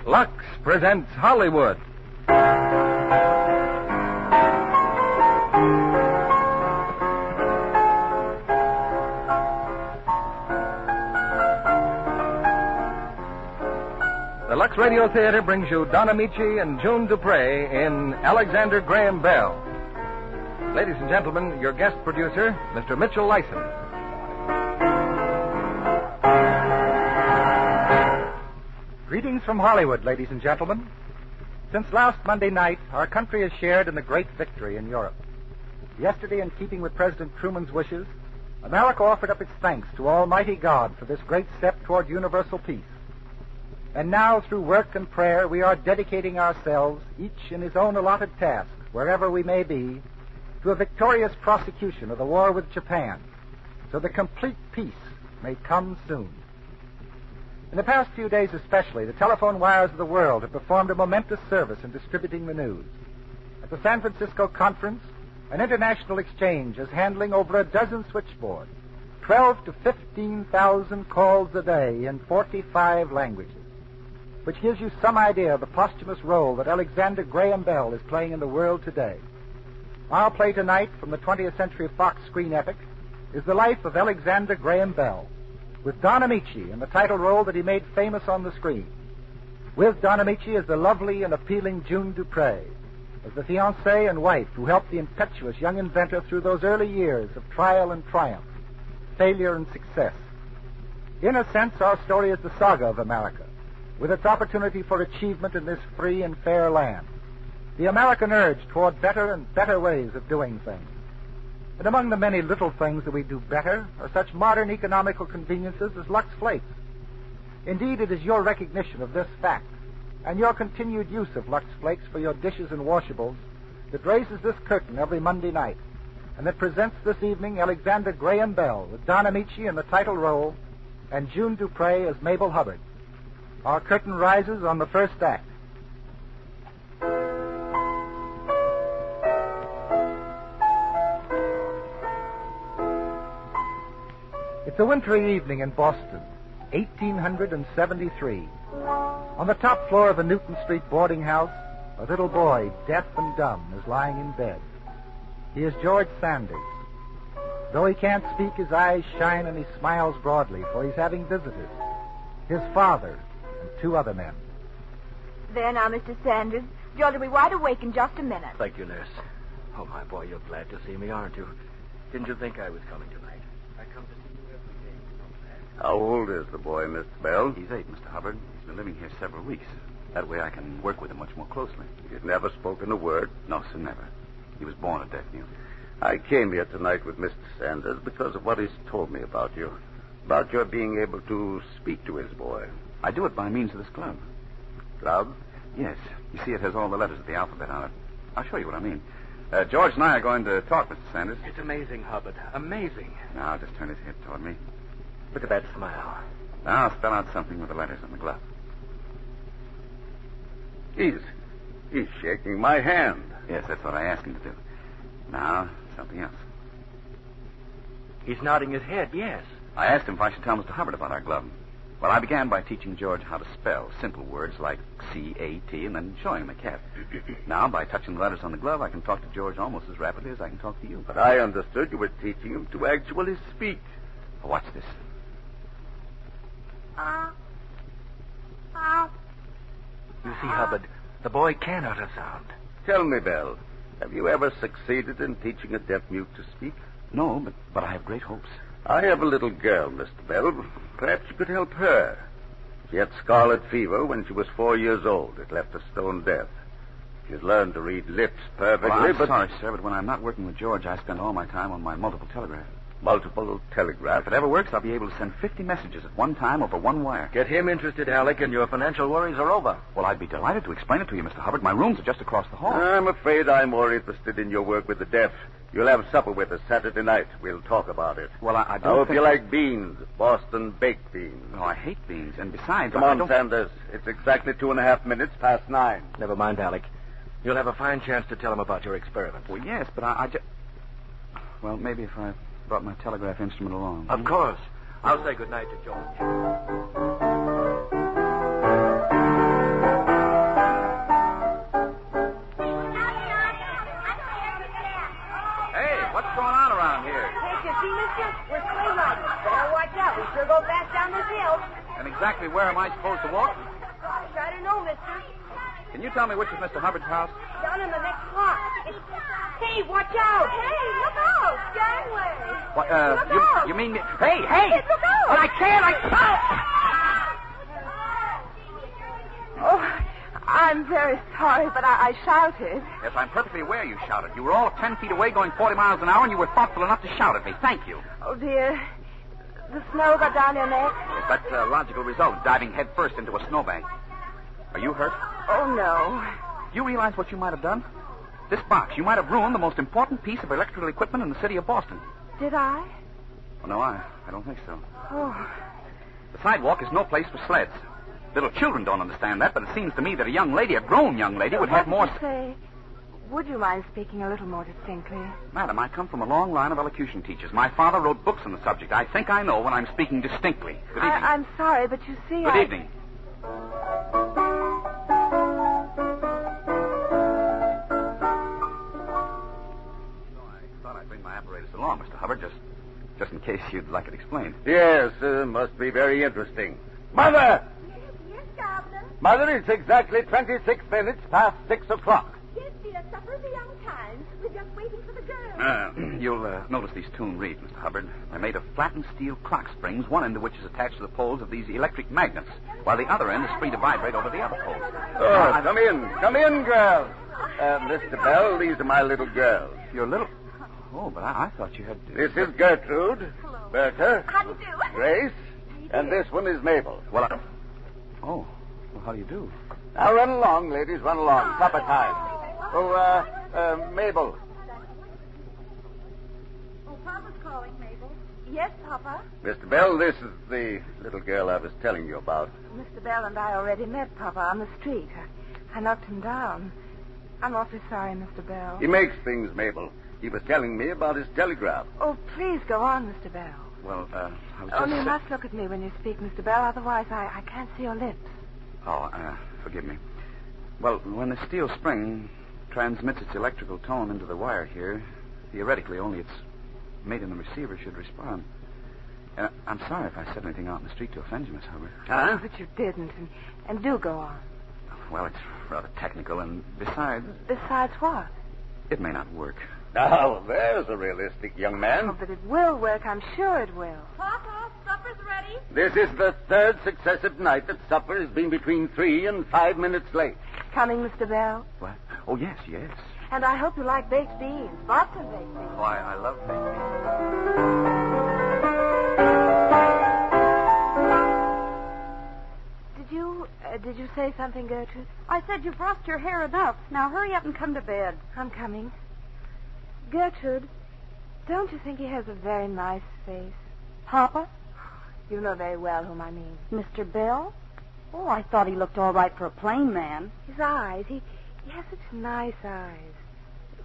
Lux presents Hollywood. The Lux Radio Theater brings you Don Amici and June Dupre in Alexander Graham Bell. Ladies and gentlemen, your guest producer, Mr. Mitchell Lyson. Greetings from Hollywood, ladies and gentlemen. Since last Monday night, our country has shared in the great victory in Europe. Yesterday, in keeping with President Truman's wishes, America offered up its thanks to Almighty God for this great step toward universal peace. And now, through work and prayer, we are dedicating ourselves, each in his own allotted task, wherever we may be, to a victorious prosecution of the war with Japan, so that complete peace may come soon. In the past few days especially, the telephone wires of the world have performed a momentous service in distributing the news. At the San Francisco conference, an international exchange is handling over a dozen switchboards, 12 to 15,000 calls a day in 45 languages, which gives you some idea of the posthumous role that Alexander Graham Bell is playing in the world today. Our play tonight from the 20th Century Fox screen epic is the life of Alexander Graham Bell, with Don Amici in the title role that he made famous on the screen. With Don Amici is the lovely and appealing June Dupre, as the fiancée and wife who helped the impetuous young inventor through those early years of trial and triumph, failure and success. In a sense, our story is the saga of America, with its opportunity for achievement in this free and fair land, the American urge toward better and better ways of doing things. And among the many little things that we do better are such modern economical conveniences as Lux Flakes. Indeed, it is your recognition of this fact and your continued use of Lux Flakes for your dishes and washables that raises this curtain every Monday night and that presents this evening Alexander Graham Bell with Don Amici in the title role and June Dupre as Mabel Hubbard. Our curtain rises on the first act. It's a wintry evening in Boston, 1873. On the top floor of a Newton Street boarding house, a little boy, deaf and dumb, is lying in bed. He is George Sanders. Though he can't speak, his eyes shine and he smiles broadly, for he's having visitors. His father and two other men. There now, Mr. Sanders. George will be wide awake in just a minute. Thank you, nurse. Oh, my boy, you're glad to see me, aren't you? Didn't you think I was coming tonight? I come to see you every day. How old is the boy, Mr. Bell? He's 8, Mr. Hubbard. He's been living here several weeks. That way I can work with him much more closely. He's never spoken a word? No, sir, never. He was born a deaf mute. I came here tonight with Mr. Sanders because of what he's told me about you. About your being able to speak to his boy. I do it by means of this glove. Glove? Yes. You see, it has all the letters of the alphabet on it. I'll show you what I mean. George and I are going to talk, Mr. Sanders. It's amazing, Hubbard. Amazing. Now, I'll just turn his head toward me. Look at that smile. Now, I'll spell out something with the letters on the glove. He's shaking my hand. Yes, that's what I asked him to do. Now, something else. He's nodding his head, yes. I asked him if I should tell Mr. Hubbard about our glove. Well, I began by teaching George how to spell simple words like C-A-T and then showing him the cat. Now, by touching the letters on the glove, I can talk to George almost as rapidly as I can talk to you. But I understood you were teaching him to actually speak. Oh, watch this. You see, Hubbard, the boy can utter sound. Tell me, Bell, have you ever succeeded in teaching a deaf mute to speak? No, but I have great hopes. I have a little girl, Mr. Bell. Perhaps you could help her. She had scarlet fever when she was 4 years old. It left her stone deaf. She's learned to read lips perfectly, Well, I'm but... sorry, sir, but when I'm not working with George, I spend all my time on my multiple telegraph. Multiple telegraph. If it ever works, I'll be able to send 50 messages at one time over one wire. Get him interested, Alec, and your financial worries are over. Well, I'd be delighted to explain it to you, Mr. Hubbard. My rooms are just across the hall. I'm afraid I'm more interested in your work with the deaf. You'll have supper with us Saturday night. We'll talk about it. Well, I I don't hope think... you like beans, Boston baked beans. Oh, I hate beans. And besides, Come I on, don't... Sanders. It's exactly 2.5 minutes past 9. Never mind, Alec. You'll have a fine chance to tell him about your experiment. Well, yes, but I just... Well, maybe if I brought my telegraph instrument along. Of course. I'll say good night to George. sidewalk? Gosh, I don't know, mister. Can you tell me which is Mr. Hubbard's house? Down in the next block. Hey, watch out. Hey, look out. Gangway. What, Look out. you mean... Hey! Look out. But I can't! Oh, I'm very sorry, but I shouted. Yes, I'm perfectly aware you shouted. You were all 10 feet away going 40 miles an hour, and you were thoughtful enough to shout at me. Thank you. Oh, dear. The snow got down your neck? Yes, that's a logical result of diving headfirst into a snowbank. Are you hurt? Oh, no. Do you realize what you might have done? This box, you might have ruined the most important piece of electrical equipment in the city of Boston. Did I? Oh, no, I don't think so. Oh. The sidewalk is no place for sleds. Little children don't understand that, but it seems to me that a young lady, a grown young lady, would have more... What did you say? Would you mind speaking a little more distinctly? Madam, I come from a long line of elocution teachers. My father wrote books on the subject. I think I know when I'm speaking distinctly. Good evening. I'm sorry, but you see, Good evening. I thought I'd bring my apparatus along, Mr. Hubbard, just in case you'd like it explained. Yes, must be very interesting. Mother! Yes, Governor. Mother, it's exactly 26 minutes past 6 o'clock. Yes, dear, supper's a young time. We're just waiting for the girls. You'll notice these tune reeds, Mr. Hubbard. They're made of flattened steel clock springs, one end of which is attached to the poles of these electric magnets, while the other end is free to vibrate over the other poles. Oh, come in, girls. Mr. Bell, these are my little girls. Your little... Oh, but I thought you had... This is Gertrude, Bertha, How do you do? Grace, and this one is Mabel. Well, Oh, well, how do you do? Now run along, ladies, run along. Supper time. Oh, Mabel. Oh, Papa's calling, Mabel. Yes, Papa. Mr. Bell, this is the little girl I was telling you about. Mr. Bell and I already met Papa on the street. I knocked him down. I'm awfully sorry, Mr. Bell. He makes things, Mabel. He was telling me about his telegraph. Oh, please go on, Mr. Bell. Well, I was just... Only you must look at me when you speak, Mr. Bell, otherwise I can't see your lips. Oh, forgive me. Well, when the steel spring transmits its electrical tone into the wire here, theoretically only its mate in the receiver should respond. And I'm sorry if I said anything out in the street to offend you, Miss Hubbard. Huh? But you didn't, and do go on. Well, it's rather technical, and besides, Besides what? it may not work. Now, there's a realistic young man. Oh, but it will work. I'm sure it will. Papa, supper's ready. This is the third successive night that supper has been between 3 and 5 minutes late. Coming, Mr. Bell? What? Oh, yes. And I hope you like baked beans. Lots of baked beans. Oh, I love baked Did you say something, Gertrude? I said you've brushed your hair enough. Now hurry up and come to bed. I'm coming. Gertrude, don't you think he has a very nice face? Papa? You know very well whom I mean. Mr. Bell? Oh, I thought he looked all right for a plain man. His eyes, he has such nice eyes.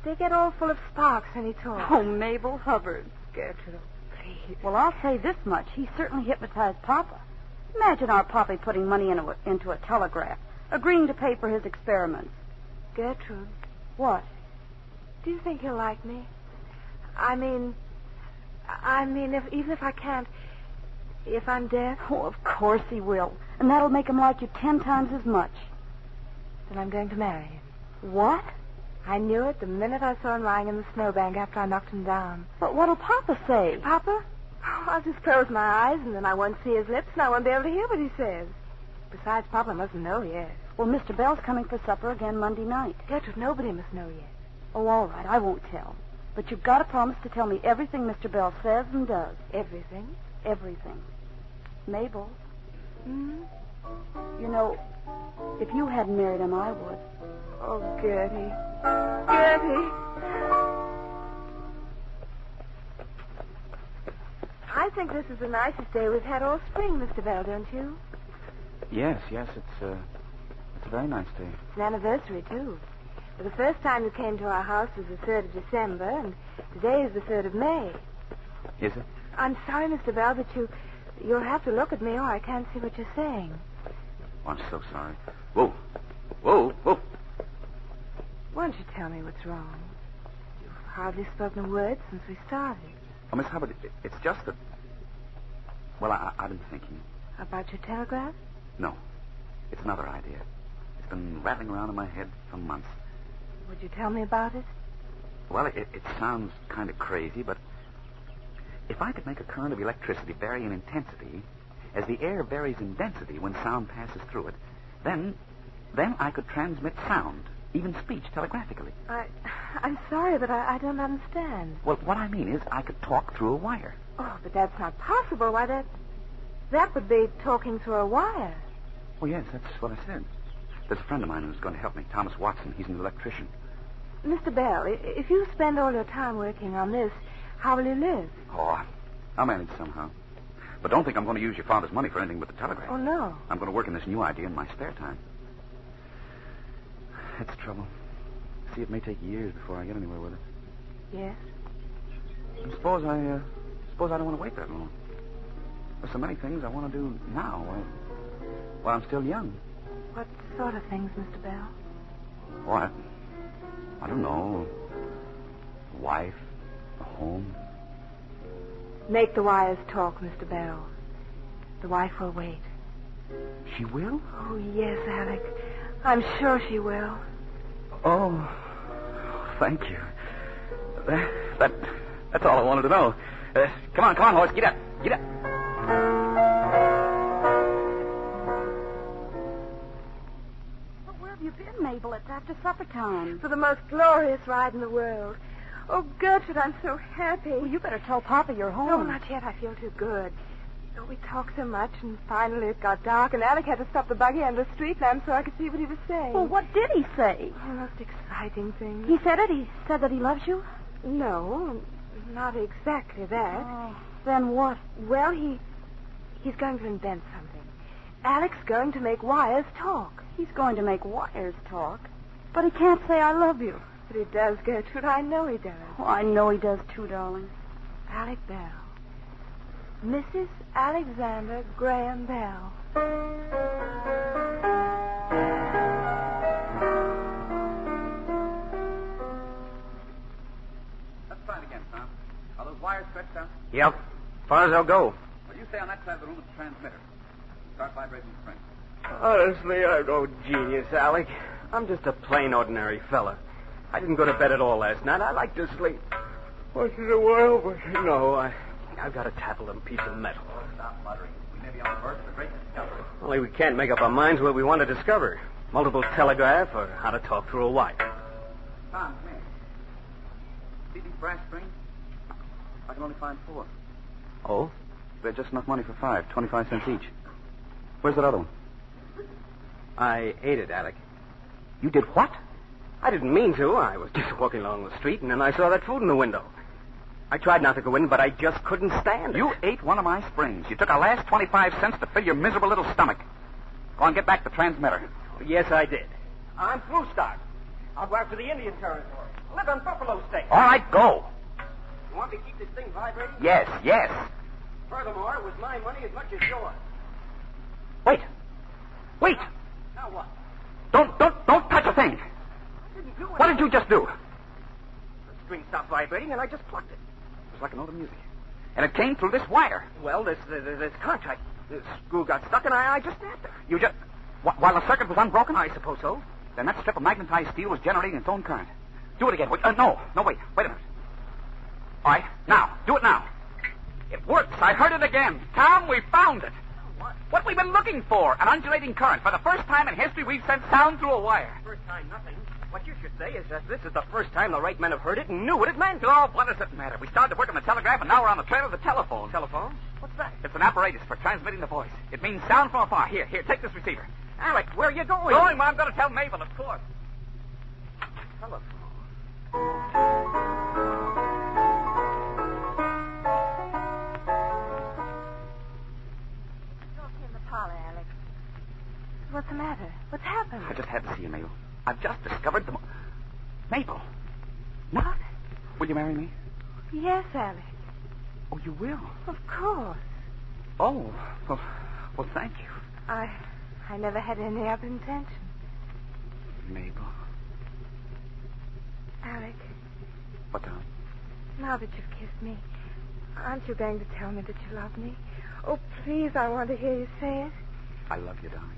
They get all full of sparks when he talks. Oh, Mabel Hubbard. Gertrude, please. Well, I'll say this much. He certainly hypnotized Papa. Imagine our Papa putting money into a telegraph, agreeing to pay for his experiments. Gertrude, What? do you think he'll like me? I mean, even if I can't, if I'm deaf, Oh, of course he will. And that'll make him like you 10 times as much. then I'm going to marry him. What? I knew it the minute I saw him lying in the snowbank after I knocked him down. But what'll Papa say? Papa? Oh, I'll just close my eyes, and then I won't see his lips, and I won't be able to hear what he says. Besides, Papa mustn't know yet. Well, Mr. Bell's coming for supper again Monday night. Gertrude, nobody must know yet. Oh, all right. I won't tell. But you've got to promise to tell me everything Mr. Bell says and does. Everything? Everything. Mabel, Hmm? you know, if you hadn't married him, I would. Oh, Gertie. Gertie. I think this is the nicest day we've had all spring, Mr. Bell, don't you? Yes, it's a very nice day. It's an anniversary, too. The first time you came to our house was the 3rd of December, and today is the 3rd of May. Is it? I'm sorry, Mr. Bell, but you'll have to look at me or I can't see what you're saying. Oh, I'm so sorry. Whoa. Whoa. Why don't you tell me what's wrong? You've hardly spoken a word since we started. Oh, Miss Hubbard, it's just that... Well, I've been thinking. About your telegraph? No. It's another idea. It's been rattling around in my head for months. Would you tell me about it? Well, it sounds kind of crazy, but if I could make a current of electricity vary in intensity as the air varies in density when sound passes through it, then I could transmit sound, even speech, telegraphically. I'm sorry, but I don't understand. Well, what I mean is I could talk through a wire. Oh, but that's not possible. Why, that would be talking through a wire. Oh, yes, that's what I said. There's a friend of mine who's going to help me, Thomas Watson. He's an electrician. Mr. Bell, if you spend all your time working on this, how will you live? Oh, I'll manage somehow. But don't think I'm going to use your father's money for anything but the telegraph. Oh, no. I'm going to work on this new idea in my spare time. That's the trouble. See, it may take years before I get anywhere with it. Yes? Suppose I don't want to wait that long. There's so many things I want to do now while I'm still young. What sort of things, Mr. Bell? What? I don't know. A wife, a home. Make the wires talk, Mr. Bell. The wife will wait. She will? Oh, yes, Alec. I'm sure she will. Oh, thank you. That's all I wanted to know. Come on, horse. Get up. Get up. Well, where have you been, Mabel? It's after supper time. For the most glorious ride in the world. Oh, Gertrude, I'm so happy. Well, you better tell Papa you're home. No, not yet. I feel too good. Oh, we talked so much, and finally it got dark, and Alec had to stop the buggy on the street lamp so I could see what he was saying. Well, what did he say? The most exciting thing. He said it? He said that he loves you? No, not exactly that. Oh, then what? Well, he's going to invent something. Alec's going to make wires talk. He's going to make wires talk. But he can't say I love you. But he does, Gertrude. I know he does. Oh, I know he does too, darling. Alec Bell. Mrs. Alexander Graham Bell. Let's try it again, Tom. Are those wires stretched out? Yep. Far as they'll go. Well, you stay on that side of the room with the transmitter. Start vibrating the spring. Honestly, I'm no genius, Alec. I'm just a plain, ordinary fella. I didn't go to bed at all last night. I like to sleep. Once in a while, but no, I've got to tackle them piece of metal. Stop muttering. We may be on the verge of a great discovery. Only we can't make up our minds what we want to discover. Multiple telegraph or how to talk through a wire. Tom, come here. See these brass springs? I can only find 4. Oh? They're just enough money for 5, 25 cents each. Where's that other one? I ate it, Alec. You did what? I didn't mean to. I was just walking along the street, and then I saw that food in the window. I tried not to go in, but I just couldn't stand it. You ate one of my springs. You took our last 25 cents to fill your miserable little stomach. Go on, get back the transmitter. Yes, I did. I'm through stock. I'll go after the Indian territory. I live on Buffalo State. All right, go. You want me to keep this thing vibrating? Yes. Furthermore, it was my money as much as yours. Wait. Now what? Don't touch a thing. I didn't do it. What did you just do? The string stopped vibrating, and I just plucked it. It was like a note of music. And it came through this wire. Well, this contract. The screw got stuck, and I just snapped it. You just... While the circuit was unbroken? I suppose so. Then that strip of magnetized steel was generating its own current. Do it again. Wait, no, wait a minute. All right, now. Do it now. It works. I heard it again. Tom, we found it. What we've been looking for, an undulating current. For the first time in history, we've sent sound through a wire. First time, nothing. What you should say is that this is the first time the right men have heard it and knew what it meant. Oh, what does it matter? We started to work on the telegraph, and now we're on the trail of the telephone. Telephone? What's that? It's an apparatus for transmitting the voice. It means sound from afar. Here, take this receiver. Alec, where are you going? Going, well, I'm going to tell Mabel, of course. Telephone. Alex. What's the matter? What's happened? I just had to see you, Mabel. I've just discovered the... Mabel. What? Will you marry me? Yes, Alex. Oh, you will? Of course. Oh, well, thank you. I never had any other intention. Mabel. Alec. What, darling? Now that you've kissed me, aren't you going to tell me that you love me? Oh, please, I want to hear you say it. I love you, darling.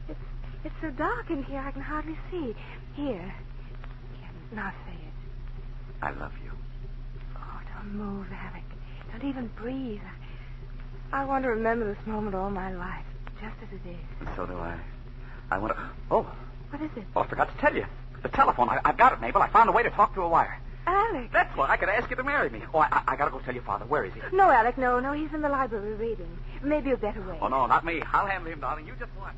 It's It's so dark in here I can hardly see. Here. Now say it. I love you. Oh, don't move, Alec. Don't even breathe. I want to remember this moment all my life, just as it is. And so do I. I want to... Oh. What is it? Oh, I forgot to tell you. The telephone. I've got it, Mabel. I found a way to talk through a wire. Alec. That's why I could ask you to marry me. Oh, I got to go tell your father. Where is he? No, Alec, no. He's in the library reading. Maybe you'd better wait. Oh, no, not me. I'll handle him, darling. You just watch.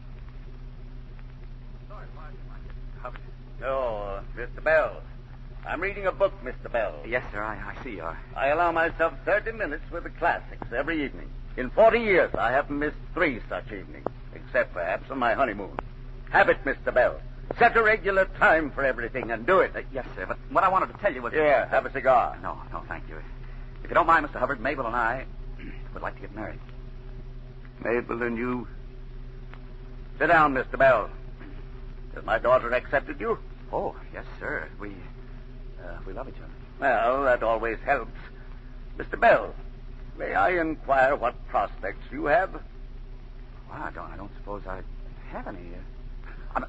Oh, Mr. Bell. I'm reading a book, Mr. Bell. Yes, sir. I see you are. I allow myself 30 minutes with the classics every evening. In 40 years, I haven't missed 3 such evenings, except perhaps on my honeymoon. Have it, Mr. Bell. Set a regular time for everything and do it. Yes, sir. But what I wanted to tell you was... Here, have a cigar. No, thank you. If you don't mind, Mr. Hubbard, Mabel and I would like to get married. Mabel and you. Sit down, Mr. Bell. Has my daughter accepted you? Oh, yes, sir. We love each other. Well, that always helps. Mr. Bell, may I inquire what prospects you have? Well, I don't suppose I have any.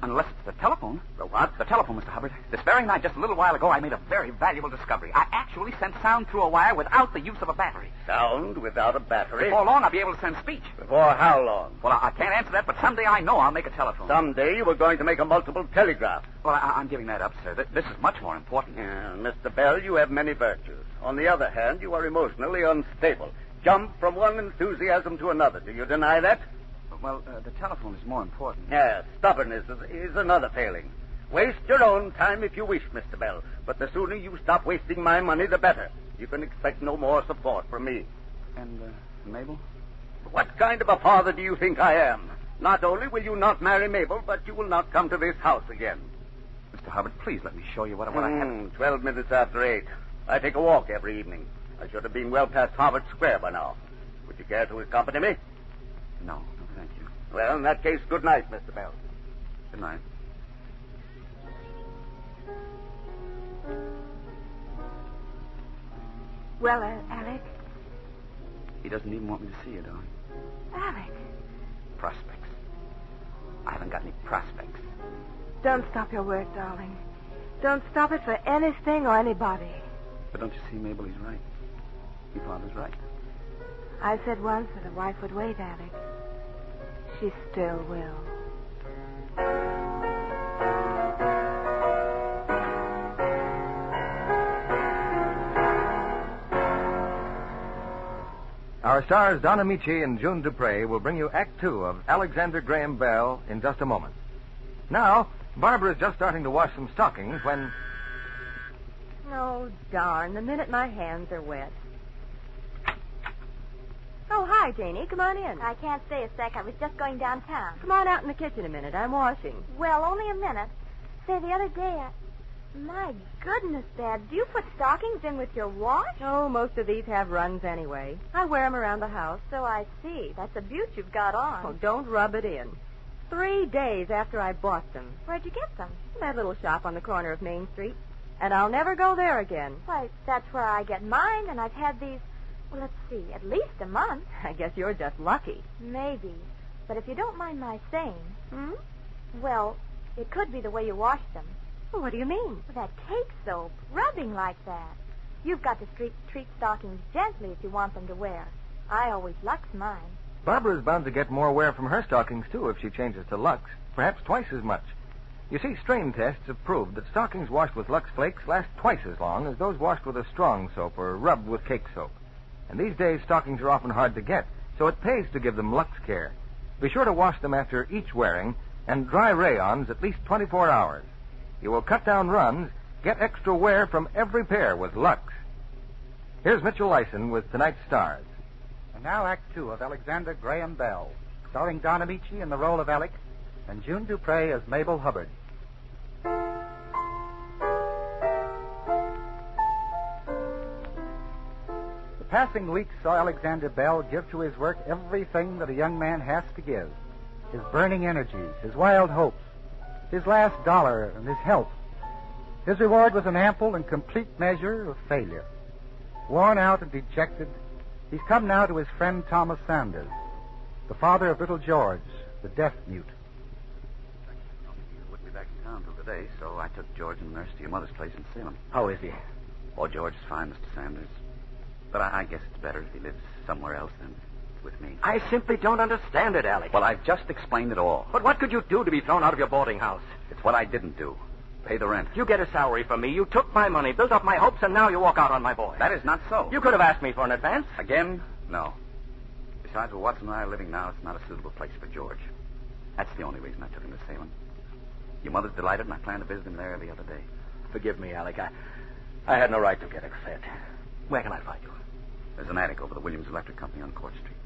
Unless it's the telephone. The what? The telephone, Mr. Hubbard. This very night, just a little while ago, I made a very valuable discovery. I actually sent sound through a wire without the use of a battery. Sound without a battery? Before long, I'll be able to send speech. Before how long? Well, I can't answer that, but someday I know I'll make a telephone. Someday you were going to make a multiple telegraph. Well, I'm giving that up, sir. This is much more important. Mr. Bell, you have many virtues. On the other hand, you are emotionally unstable. Jump from one enthusiasm to another. Do you deny that? Well, the telephone is more important. Yes, stubbornness is another failing. Waste your own time if you wish, Mr. Bell. But the sooner you stop wasting my money, the better. You can expect no more support from me. And, Mabel? What kind of a father do you think I am? Not only will you not marry Mabel, but you will not come to this house again. Mr. Hubbard, please let me show you what I have. 12 minutes after 8. I take a walk every evening. I should have been well past Harvard Square by now. Would you care to accompany me? No, thank you. Well, in that case, good night, Mr. Bell. Good night. Well, Alec? He doesn't even want me to see you, darling. Alec. Prospects. I haven't got any prospects. Don't stop your work, darling. Don't stop it for anything or anybody. But don't you see, Mabel, he's right. Your father's right. I said once that a wife would wait, Alec. She still will. Our stars, Don Amici and June Dupre, will bring you Act 2 of Alexander Graham Bell in just a moment. Now, Barbara is just starting to wash some stockings when... Oh, darn. The minute my hands are wet. Oh, hi, Janie. Come on in. I can't stay a sec. I was just going downtown. Come on out in the kitchen a minute. I'm washing. Well, only a minute. Say, the other day, My goodness, Dad. Do you put stockings in with your wash? Oh, most of these have runs anyway. I wear them around the house. So I see. That's a beaut you've got on. Oh, don't rub it in. 3 days after I bought them. Where'd you get them? That little shop on the corner of Main Street. And I'll never go there again. Why, that's where I get mine, and I've had these, well, let's see, at least a month. I guess you're just lucky. Maybe. But if you don't mind my saying... Well, it could be the way you wash them. Well, what do you mean? That cake soap, rubbing like that. You've got to treat stockings gently if you want them to wear. I always Lux mine. Barbara's bound to get more wear from her stockings, too, if she changes to Lux. Perhaps twice as much. You see, strain tests have proved that stockings washed with Lux Flakes last twice as long as those washed with a strong soap or rubbed with cake soap. And these days, stockings are often hard to get, so it pays to give them Lux care. Be sure to wash them after each wearing and dry rayons at least 24 hours. You will cut down runs, get extra wear from every pair with Lux. Here's Mitchell Lyson with tonight's stars. And now Act 2 of Alexander Graham Bell, starring Don Amici in the role of Alec and June Dupre as Mabel Hubbard. The passing weeks saw Alexander Bell give to his work everything that a young man has to give. His burning energies, his wild hopes, his last dollar, and his health. His reward was an ample and complete measure of failure. Worn out and dejected, he's come now to his friend Thomas Sanders, the father of little George, the deaf mute. today, so I took George and the nurse to your mother's place in Salem. How is he? Oh, George is fine, Mr. Sanders. But I guess it's better if he lives somewhere else than with me. I simply don't understand it, Alec. Well, I've just explained it all. But what could you do to be thrown out of your boarding house? It's what I didn't do. Pay the rent. You get a salary from me. You took my money, built up my hopes, and now you walk out on my boy. That is not so. You could have asked me for an advance. Again? No. Besides, where Watson and I are living now, it's not a suitable place for George. That's the only reason I took him to Salem. Your mother's delighted, and I plan to visit him there every other day. Forgive me, Alec. I had no right to get upset. Where can I find you? There's an attic over the Williams Electric Company on Court Street.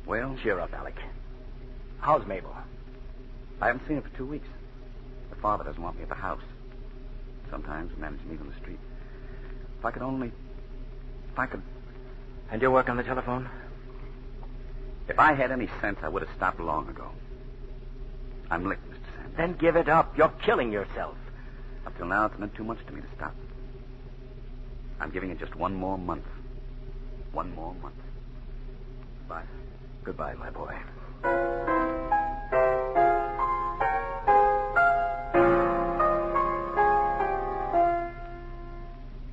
Well? Cheer up, Alec. How's Mabel? I haven't seen her for 2 weeks. Her father doesn't want me at the house. Sometimes we manage to meet on the street. If I could... And your work on the telephone? If I had any sense, I would have stopped long ago. I'm licked, Mr. Sanders. Then give it up. You're killing yourself. Up till now, it's meant too much to me to stop. I'm giving it just one more month. One more month. Bye. Goodbye, my boy.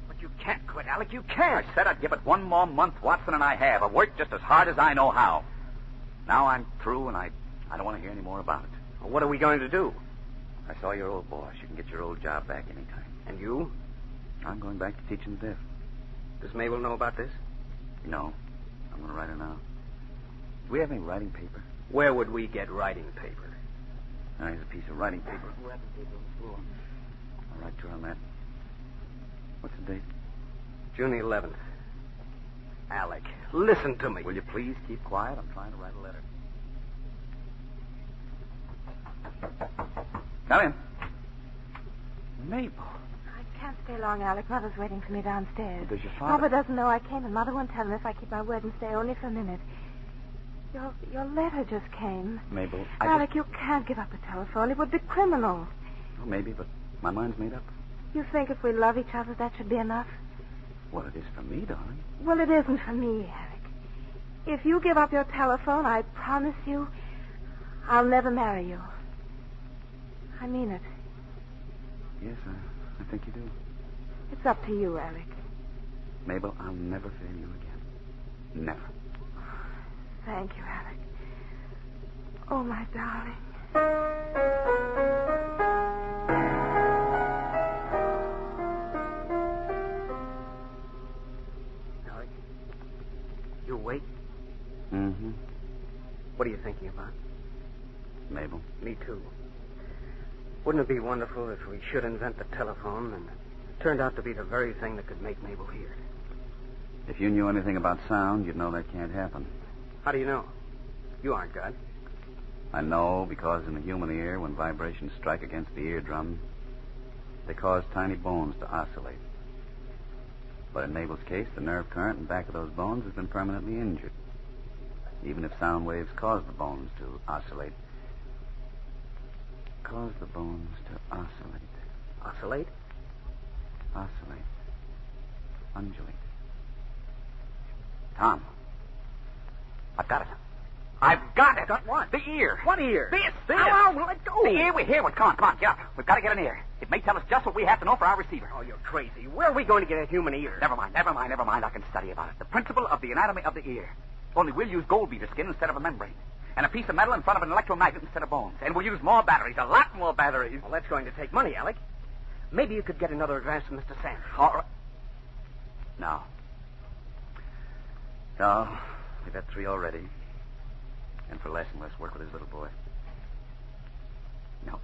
But you can't quit, Alec. You can't. I said I'd give it one more month. Watson and I have. I've worked just as hard as I know how. Now I'm through, and I don't want to hear any more about it. Well, what are we going to do? I saw your old boss. You can get your old job back anytime. And you? I'm going back to teaching the deaf. Does Mabel know about this? No. I'm going to write her now. Do we have any writing paper? Where would we get writing paper? Here's a piece of writing paper. Wrapping paper on the floor. I'll write to her on that. What's the date? June 11th. Alec, listen to me. Will you please keep quiet? I'm trying to write a letter. Come in. Mabel. I can't stay long, Alec. Mother's waiting for me downstairs. Does your father... Papa doesn't know I came, and Mother won't tell him if I keep my word and stay only for a minute. Your letter just came. Mabel, Alec, you can't give up the telephone. It would be criminal. Oh, maybe, but my mind's made up. You think if we love each other, that should be enough? Well, it is for me, darling. Well, it isn't for me, Alec. If you give up your telephone, I promise you, I'll never marry you. I mean it. Yes, I think you do. It's up to you, Alec. Mabel, I'll never fail you again. Never. Thank you, Alec. Oh, my darling. Alec, you awake? Mm-hmm. What are you thinking about? Mabel. Me too. Wouldn't it be wonderful if we should invent the telephone and it turned out to be the very thing that could make Mabel hear? If you knew anything about sound, you'd know that can't happen. How do you know? You aren't God. I know because in the human ear, when vibrations strike against the eardrum, they cause tiny bones to oscillate. But in Mabel's case, the nerve current in back of those bones has been permanently injured. Even if sound waves cause the bones to oscillate. Cause the bones to oscillate. Oscillate? Oscillate. Undulate. Tom. I've got it. I've got it. Got what? The ear. What ear? This. Ow, let go. The ear. We're here. Come on, get up. We've got to get an ear. It may tell us just what we have to know for our receiver. Oh, you're crazy. Where are we going to get a human ear? Never mind. I can study about it. The principle of the anatomy of the ear. Only we'll use gold beater skin instead of a membrane. And a piece of metal in front of an electromagnet instead of bones. And we'll use more batteries, a lot more batteries. Well, that's going to take money, Alec. Maybe you could get another advance from Mr. Sanders. All right. No. No. We've had 3 already. And for less and less work with his little boy. No.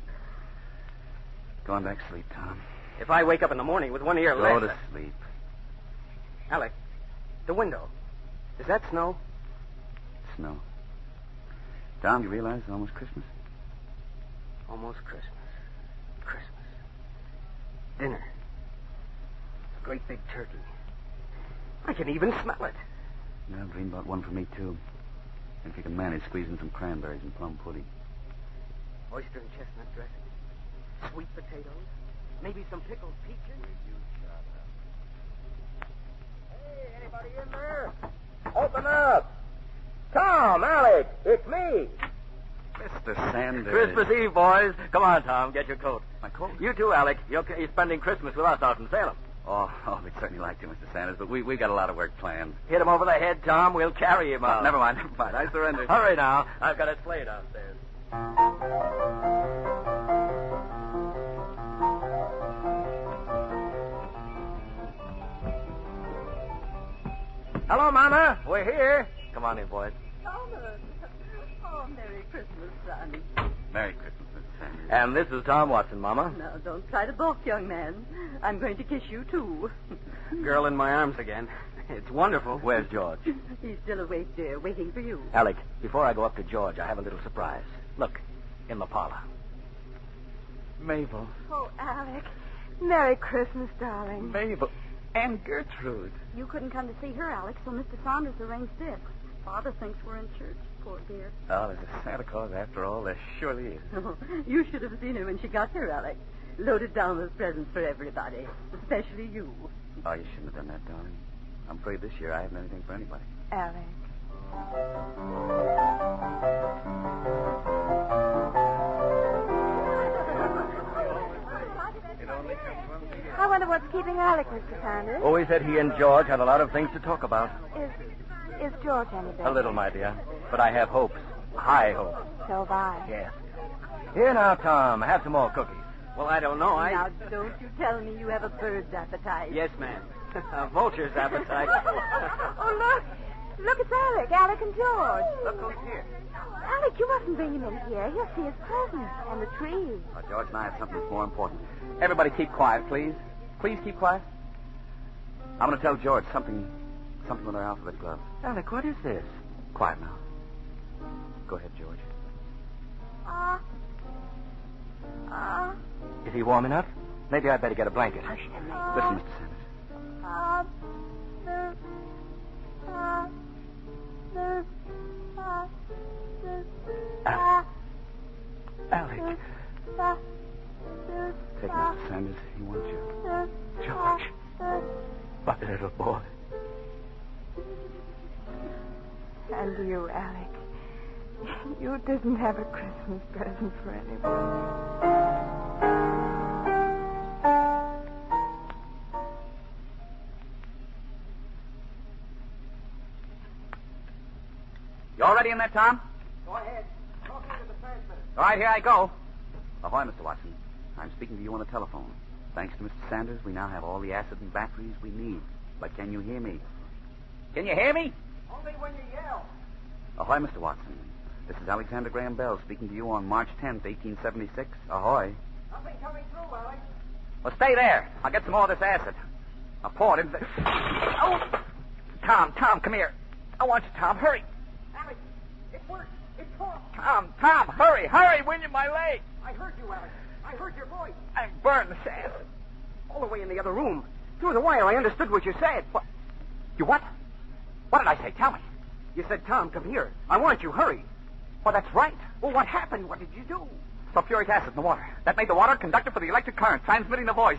Go on back to sleep, Tom. If I wake up in the morning with one ear Go left... to sleep. Alec, the window. Is that snow? Snow. Tom, do you realize it's almost Christmas? Almost Christmas. Christmas. Dinner. A great big turkey. I can even smell it. Yeah, I've dreamed about one for me, too. And if you can manage, squeeze in some cranberries and plum pudding. Oyster and chestnut dressing. Sweet potatoes. Maybe some pickled peaches. Hey, anybody in there? Open up. Tom, Alec, it's me. Mr. Sanders. Christmas Eve, boys. Come on, Tom, get your coat. My coat? You too, Alec. You're spending Christmas with us out in Salem. Oh, we'd certainly like to, Mr. Sanders, but we've got a lot of work planned. Hit him over the head, Tom. We'll carry him out. Never mind. I surrender. Hurry now. I've got a sleigh downstairs. Hello, Mama. We're here. Come on in, boys. Thomas. Oh, Merry Christmas, son. Merry Christmas, Mr. Sanders. And this is Tom Watson, Mama. Now, don't try to balk, young man. I'm going to kiss you, too. Girl in my arms again. It's wonderful. Where's George? He's still awake, dear, waiting for you. Alec, before I go up to George, I have a little surprise. Look, in the parlor. Mabel. Oh, Alec. Merry Christmas, darling. Mabel. And Gertrude. You couldn't come to see her, Alex, so Mr. Saunders arranged this. Father thinks we're in church, poor dear. Oh, there's a Santa Claus after all. There surely is. Oh, you should have seen her when she got here, Alex. Loaded down with presents for everybody, especially you. Oh, you shouldn't have done that, darling. I'm afraid this year I haven't anything for anybody. Alec. I wonder what's keeping Alec, Mr. Sanders. Oh, he said he and George had a lot of things to talk about. Is George any better? A little, my dear. But I have hopes. High hopes. So have I. Yes. Here now, Tom. Have some more cookies. Well, I don't know. Now, don't you tell me you have a bird's appetite. Yes, ma'am. A vulture's appetite. Oh, look. Look, it's Alec. Alec and George. Look who's here. Alec, you mustn't bring him in here. He'll see his presents and the tree. Oh, George and I have something that's more important. Everybody keep quiet, please. Please keep quiet. I'm going to tell George something with our alphabet glove. Alec, what is this? Quiet now. Go ahead, George. Is he warm enough? Maybe I'd better get a blanket. Listen, Mr. Sanders. Alec. Take Mr. Sanders. He wants you. George. My little boy. And you, Alec. You didn't have a Christmas present for anyone. You all ready in there, Tom? Go ahead. Talking to the transmitter. All right, here I go. Ahoy, Mr. Watson. I'm speaking to you on the telephone. Thanks to Mr. Sanders, we now have all the acid and batteries we need. But can you hear me? Can you hear me? Only when you yell. Ahoy, Mr. Watson. This is Alexander Graham Bell speaking to you on March 10th, 1876. Ahoy. Nothing coming through, Alec. Well, stay there. I'll get some more of this acid. I'll pour it into the... Oh! Tom, come here. I want you, Tom. Hurry. Alec, it worked. It talked. Tom, hurry, will you, my leg? I heard you, Alec. I heard your voice. I'm burned, this acid. All the way in the other room. Through the wire, I understood what you said. What? You what? What did I say? Tell me. You said, Tom, come here. I want you. Hurry. Well, that's right. Well, what happened? What did you do? Sulfuric acid in the water. That made the water conductor for the electric current, transmitting the voice.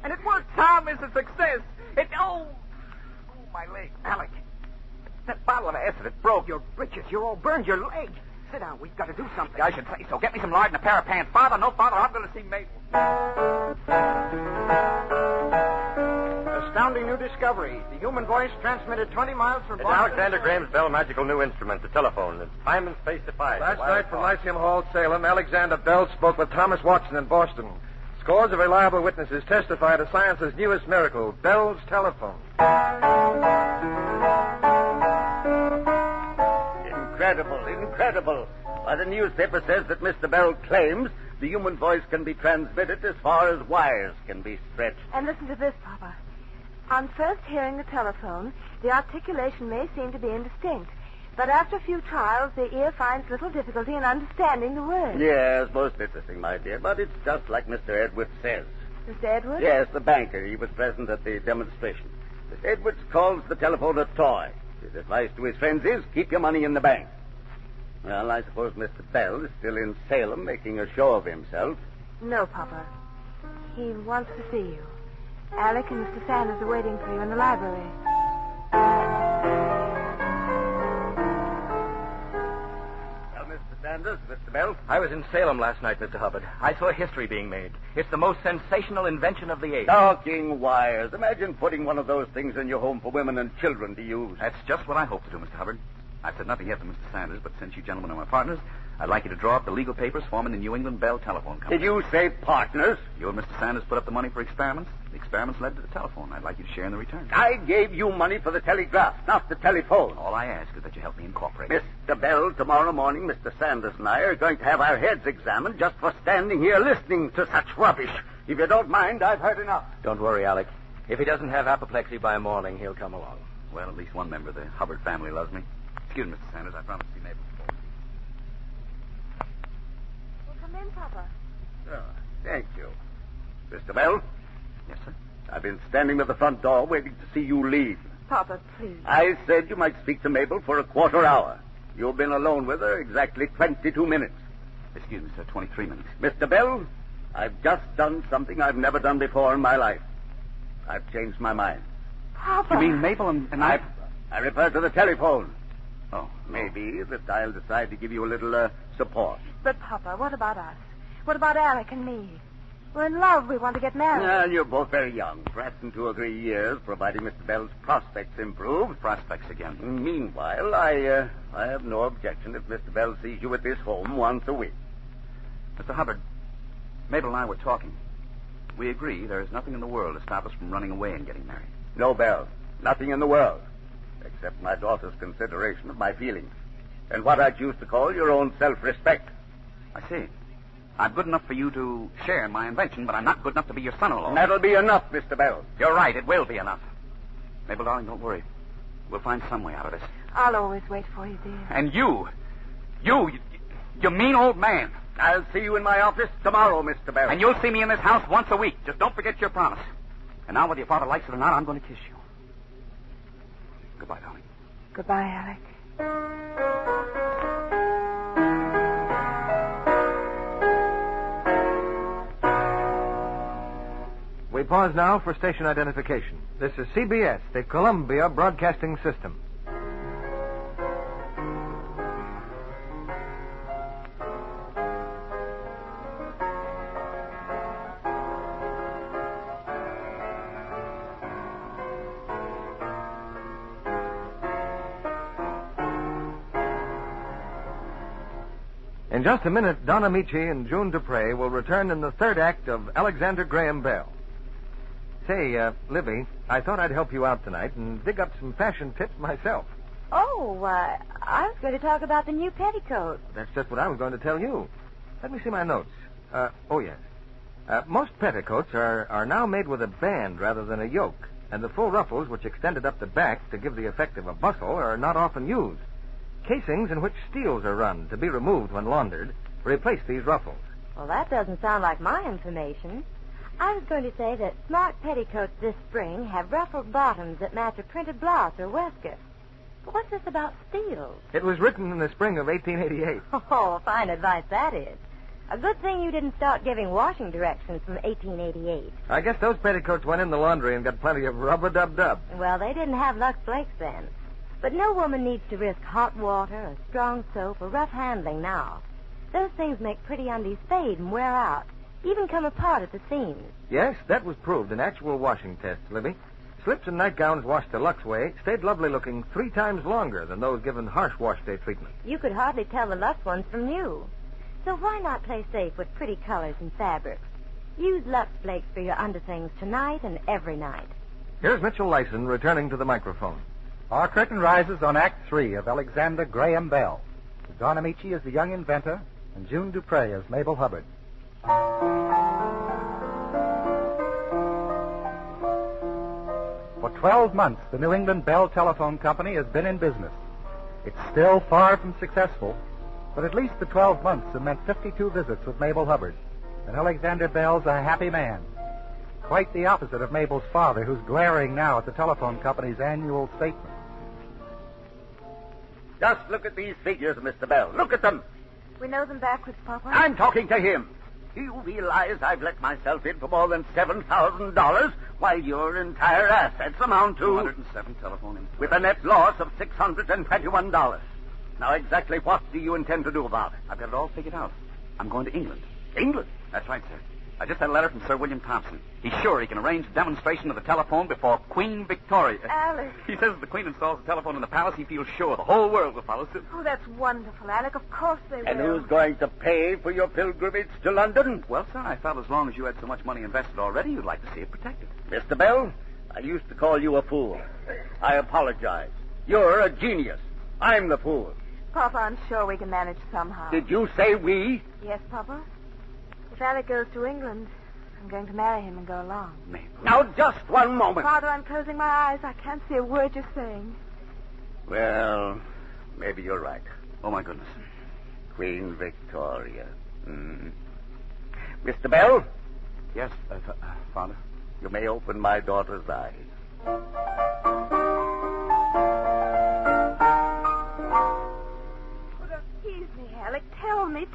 And it worked. Tom is a success. Oh, my leg. Alec, That bottle of acid, it broke. your britches. You're all burned. Your leg. Sit down. We've got to do something. I should say so. Get me some lard and a pair of pants. Father, no father, I'm going to see Mabel. Astounding new discovery. The human voice transmitted 20 miles from It's Boston. Alexander Graham's Bell magical new instrument, the telephone. It's time and space defied. Last night from Lyceum Hall, Salem, Alexander Bell spoke with Thomas Watson in Boston. Scores of reliable witnesses testify to science's newest miracle, Bell's telephone. Incredible. Why, the newspaper says that Mr. Bell claims the human voice can be transmitted as far as wires can be stretched. And listen to this, Papa. On first hearing the telephone, the articulation may seem to be indistinct. But after a few trials, the ear finds little difficulty in understanding the words. Yes, most interesting, my dear, but it's just like Mr. Edwards says. Mr. Edwards? Yes, the banker. He was present at the demonstration. Mr. Edwards calls the telephone a toy. His advice to his friends is keep your money in the bank. Well, I suppose Mr. Bell is still in Salem making a show of himself. No, Papa. He wants to see you. Alec and Mr. Sanders are waiting for you in the library. Well, Mr. Sanders, Mr. Bell. I was in Salem last night, Mr. Hubbard. I saw history being made. It's the most sensational invention of the age. Talking wires. Imagine putting one of those things in your home for women and children to use. That's just what I hope to do, Mr. Hubbard. I've said nothing yet to Mr. Sanders, but since you gentlemen are my partners, I'd like you to draw up the legal papers forming the New England Bell Telephone Company. Did you say partners? You and Mr. Sanders put up the money for experiments. The experiments led to the telephone. I'd like you to share in the return. I gave you money for the telegraph, not the telephone. All I ask is that you help me incorporate. Mr. Bell, tomorrow morning, Mr. Sanders and I are going to have our heads examined just for standing here listening to such rubbish. If you don't mind, I've heard enough. Don't worry, Alec. If he doesn't have apoplexy by morning, he'll come along. Well, at least one member of the Hubbard family loves me. Excuse me, Mr. Sanders. I promised to see Mabel before. Well, come in, Papa. Oh, thank you. Mr. Bell, Yes, sir? I've been standing at the front door waiting to see you leave. Papa, please. I said you might speak to Mabel for a quarter hour. You've been alone with her exactly 22 minutes. Excuse me, sir. 23 minutes. Mr. Bell, I've just done something I've never done before in my life. I've changed my mind. Papa. You mean Mabel and I... I refer to the telephone. Oh, Maybe that I'll decide to give you a little support. But, Papa, what about us? What about Alec and me? We're in love. We want to get married. Well, you're both very young. Perhaps in 2 or 3 years, providing Mr. Bell's prospects improve. Prospects again. Meanwhile, I have no objection if Mr. Bell sees you at this home once a week. Mr. Hubbard, Mabel and I were talking. We agree there is nothing in the world to stop us from running away and getting married. No, Bell. Nothing in the world. Except my daughter's consideration of my feelings. And what I choose to call your own self-respect. I see. I'm good enough for you to share in my invention, but I'm not good enough to be your son-in-law. And that'll be enough, Mr. Bell. You're right. It will be enough. Mabel, darling, don't worry. We'll find some way out of this. I'll always wait for you, dear. And you mean old man. I'll see you in my office tomorrow, Mr. Bell. And you'll see me in this house once a week. Just don't forget your promise. And now, whether your father likes it or not, I'm going to kiss you. Goodbye, darling. Goodbye, Alec. We pause now for station identification. This is CBS, the Columbia Broadcasting System. In just a minute, Don Amici and June Dupre will return in the third act of Alexander Graham Bell. Say, Libby, I thought I'd help you out tonight and dig up some fashion tips myself. Oh, I was going to talk about the new petticoat. That's just what I was going to tell you. Let me see my notes. Oh, yes. Most petticoats are now made with a band rather than a yoke, and the full ruffles, which extended up the back to give the effect of a bustle, are not often used. Casings in which steels are run to be removed when laundered replace these ruffles. Well, that doesn't sound like my information. I was going to say that smart petticoats this spring have ruffled bottoms that match a printed blouse or waistcoat. But what's this about steels? It was written in the spring of 1888. Oh, fine advice that is. A good thing you didn't start giving washing directions from 1888. I guess those petticoats went in the laundry and got plenty of rub-a-dub-dub. Well, they didn't have Lux Flakes then. But no woman needs to risk hot water or strong soap or rough handling now. Those things make pretty undies fade and wear out, even come apart at the seams. Yes, that was proved in actual washing tests, Libby. Slips and nightgowns washed the Lux way stayed lovely looking 3 times longer than those given harsh wash day treatment. You could hardly tell the Lux ones from new. So why not play safe with pretty colors and fabrics? Use Lux Flakes for your underthings tonight and every night. Here's Mitchell Lyson returning to the microphone. Our curtain rises on Act 3 of Alexander Graham Bell. Don Amici is the young inventor, and June Dupre is Mabel Hubbard. For 12 months, the New England Bell Telephone Company has been in business. It's still far from successful, but at least the 12 months have meant 52 visits with Mabel Hubbard, and Alexander Bell's a happy man. Quite the opposite of Mabel's father, who's glaring now at the telephone company's annual statement. Just look at these figures, Mr. Bell. Look at them. We know them backwards, Papa. I'm talking to him. Do you realize I've let myself in for more than $7,000 while your entire assets amount to... 207 telephone in. With a net loss of $621. Now, exactly what do you intend to do about it? I've got it all figured out. I'm going to England. England? That's right, sir. I just had a letter from Sir William Thompson. He's sure he can arrange a demonstration of the telephone before Queen Victoria. Alec. He says if the Queen installs the telephone in the palace, he feels sure the whole world will follow suit. Oh, that's wonderful, Alec. Of course they And will. who's going to pay for your pilgrimage to London? Well, sir, I felt as long as you had so much money invested already, you'd like to see it protected. Mr. Bell, I used to call you a fool. I apologize. You're a genius. I'm the fool. Papa, I'm sure we can manage somehow. Did you say we? Yes, Papa. If Alec goes to England, I'm going to marry him and go along. Mabel. Now, just one moment. Father, I'm closing my eyes. I can't see a word you're saying. Well, maybe you're right. Oh, my goodness. Queen Victoria. Mr. Bell? Yes, Father? You may open my daughter's eyes. Excuse me, Alec. Tell me.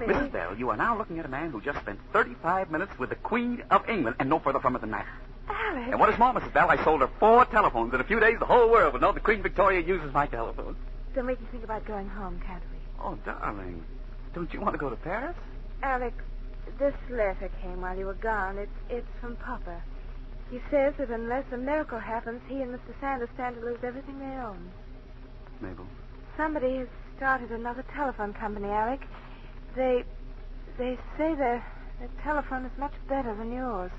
Mrs. Bell, you are now looking at a man who just spent 35 minutes with the Queen of England and no further from it than that. Alec. And what is more, Mrs. Bell, I sold her 4 telephones. In a few days, the whole world will know that Queen Victoria uses my telephone. Then we can think about going home, can't we? Oh, darling. Don't you want to go to Paris? Alec, this letter came while you were gone. It's from Papa. He says that unless a miracle happens, he and Mr. Sanders stand to lose everything they own. Mabel. Somebody has started another telephone company, Alec. They say their telephone is much better than yours.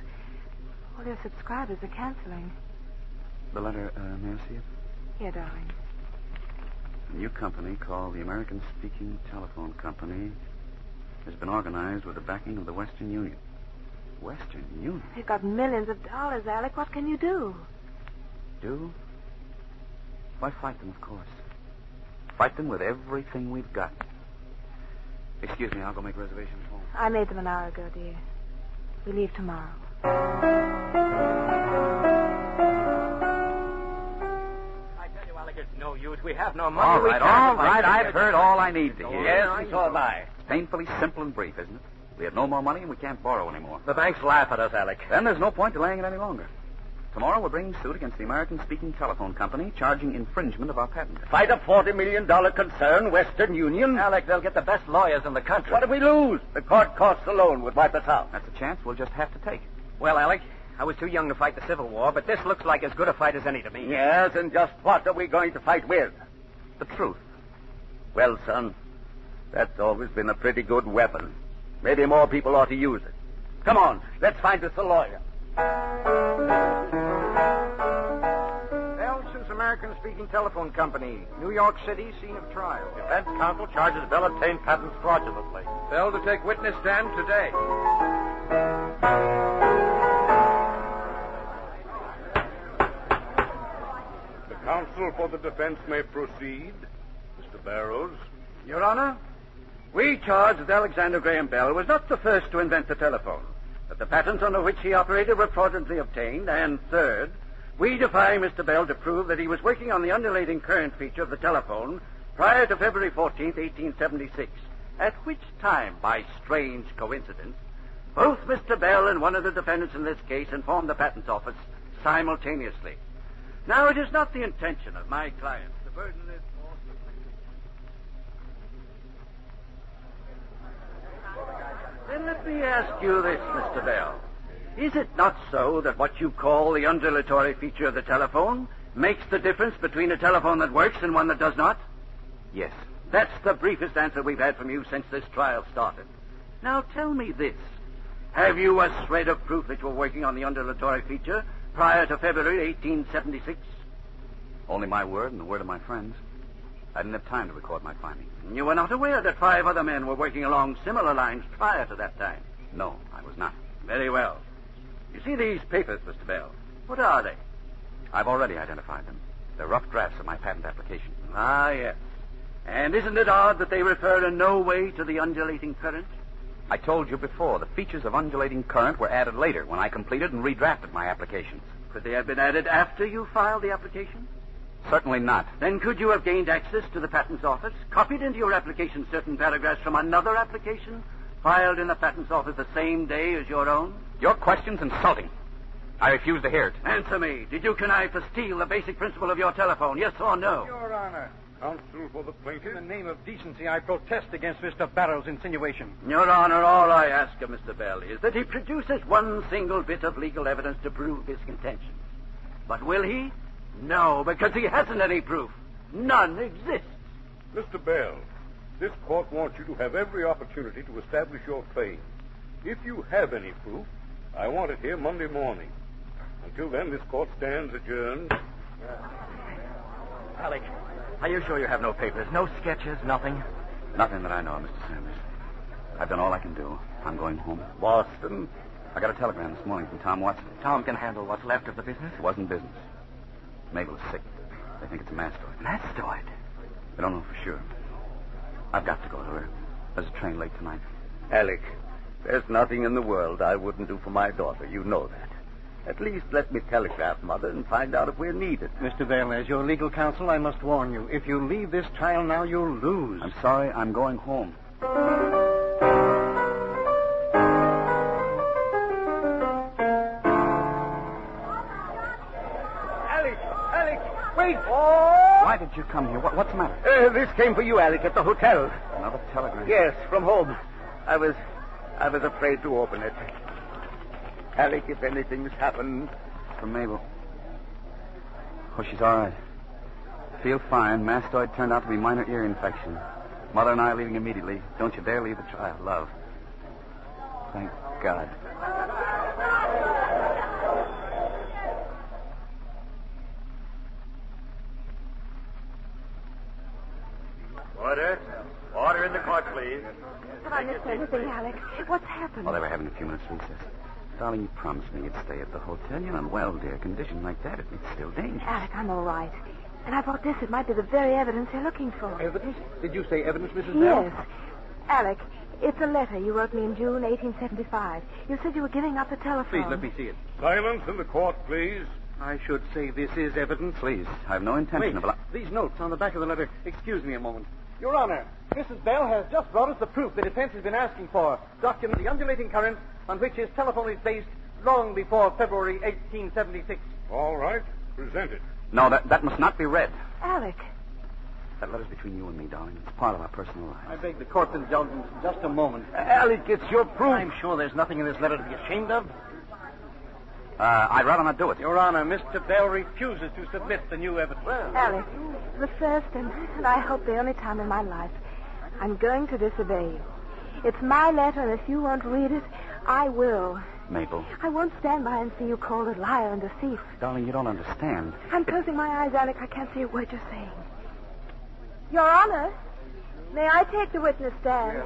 All their subscribers are canceling. The letter, may I see it? Here, darling. A new company called the American Speaking Telephone Company has been organized with the backing of the Western Union. Western Union? They've got millions of dollars, Alec. What can you do? Do? Why, fight them, of course. Fight them with everything we've got. Excuse me, I'll go make reservations home. I made them an hour ago, dear. We leave tomorrow. I tell you, Alec, it's no use. We have no money. All right. I've heard all I need to hear. Yes, and so have I. It's painfully simple and brief, isn't it? We have no more money and we can't borrow anymore. The banks laugh at us, Alec. Then there's no point delaying it any longer. Tomorrow we're bringing suit against the American Speaking Telephone Company, charging infringement of our patent. Fight a $40 million concern, Western Union. Alec, they'll get the best lawyers in the country. What do we lose? The court costs alone would wipe us out. That's a chance we'll just have to take. Well, Alec, I was too young to fight the Civil War, but this looks like as good a fight as any to me. Yes, and just what are we going to fight with? The truth. Well, son, that's always been a pretty good weapon. Maybe more people ought to use it. Come on, let's find us a lawyer. Bell's American Speaking Telephone Company, New York City, scene of trial. Defense counsel charges Bell obtained patents fraudulently. Bell to take witness stand today. The counsel for the defense may proceed. Mr. Barrows. Your Honor, we charge that Alexander Graham Bell was not the first to invent the telephone, that the patents under which he operated were fraudulently obtained, and third, we defy Mr. Bell to prove that he was working on the undulating current feature of the telephone prior to February 14th, 1876, at which time, by strange coincidence, both Mr. Bell and one of the defendants in this case informed the Patent Office simultaneously. Now, it is not the intention of my client to burden this court with... Then let me ask you this, Mr. Bell. Is it not so that what you call the undulatory feature of the telephone makes the difference between a telephone that works and one that does not? Yes. That's the briefest answer we've had from you since this trial started. Now tell me this. Have you a shred of proof that you were working on the undulatory feature prior to February 1876? Only my word and the word of my friends. I didn't have time to record my findings. You were not aware that 5 other men were working along similar lines prior to that time? No, I was not. Very well. You see these papers, Mr. Bell? What are they? I've already identified them. They're rough drafts of my patent application. Ah, yes. And isn't it odd that they refer in no way to the undulating current? I told you before, the features of undulating current were added later when I completed and redrafted my applications. Could they have been added after you filed the application? Certainly not. Then could you have gained access to the Patents Office, copied into your application certain paragraphs from another application, filed in the Patents Office the same day as your own? Your question's insulting. I refuse to hear it. Answer me. Did you connive to steal the basic principle of your telephone, yes or no? Your Honor, Counsel for the plaintiff. In the name of decency, I protest against Mr. Barrow's insinuation. Your Honor, all I ask of Mr. Bell is that he produces one single bit of legal evidence to prove his contention. But will he? No, because he hasn't any proof. None exists. Mr. Bell, this court wants you to have every opportunity to establish your claim. If you have any proof, I want it here Monday morning. Until then, this court stands adjourned. Alec, are you sure you have no papers? No sketches, nothing? Nothing that I know of, Mr. Sanders. I've done all I can do. I'm going home. Boston? I got a telegram this morning from Tom Watson. Tom can handle what's left of the business? It wasn't business. Mabel is sick. They think it's a mastoid. Mastoid? They don't know for sure. I've got to go to her. There's a train late tonight. Alec, there's nothing in the world I wouldn't do for my daughter. You know that. At least let me telegraph Mother and find out if we're needed. Mr. Bell, as your legal counsel, I must warn you. If you leave this trial now, you'll lose. I'm sorry. I'm going home. Alec, wait! Why did you come here? What's the matter? This came for you, Alec, at the hotel. Another telegram? Yes, from home. I was afraid to open it. Alec, if anything's happened... From Mabel. Oh, she's all right. Feel fine. Mastoid turned out to be minor ear infection. Mother and I are leaving immediately. Don't you dare leave the trial, love. Thank God. Order in the court, please. Have I missed anything, Alec? What's happened? Oh, they were having a few minutes recess. Darling, you promised me you'd stay at the hotel. You're unwell, dear. A condition like that, it's still dangerous. Alec, I'm all right. And I brought this. It might be the very evidence you're looking for. Evidence? Did you say evidence, Mrs. Bell? Yes. Alec, it's a letter you wrote me in June 1875. You said you were giving up the telephone. Please, let me see it. Silence in the court, please. I should say this is evidence. Please, I have no intention of... These notes on the back of the letter. Excuse me a moment. Your Honor, Mrs. Bell has just brought us the proof the defense has been asking for. Document the undulating current on which his telephone is based long before February 1876. All right. Present it. No, that must not be read. Alec. That letter's between you and me, darling. It's part of our personal lives. I beg the court's indulgence in just a moment. Alec, it's your proof. I'm sure there's nothing in this letter to be ashamed of. I'd rather not do it. Your Honor, Mr. Bell refuses to submit the new evidence. Alec, the first and I hope the only time in my life, I'm going to disobey you. It's my letter, and if you won't read it, I will. Mabel. I won't stand by and see you called a liar and a thief. Darling, you don't understand. I'm closing my eyes, Alec. I can't see a word you're saying. Your Honor, may I take the witness stand?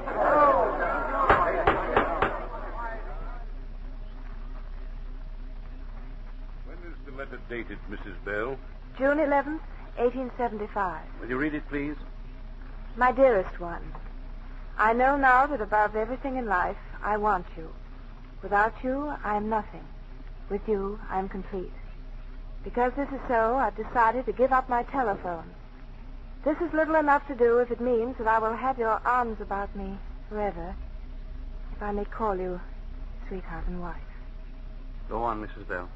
When is the letter dated, Mrs. Bell? June 11th, 1875. Will you read it, please? My dearest one, I know now that above everything in life, I want you. Without you, I am nothing. With you, I am complete. Because this is so, I've decided to give up my telephone. This is little enough to do if it means that I will have your arms about me forever, if I may call you sweetheart and wife. Go on, Mrs. Bell.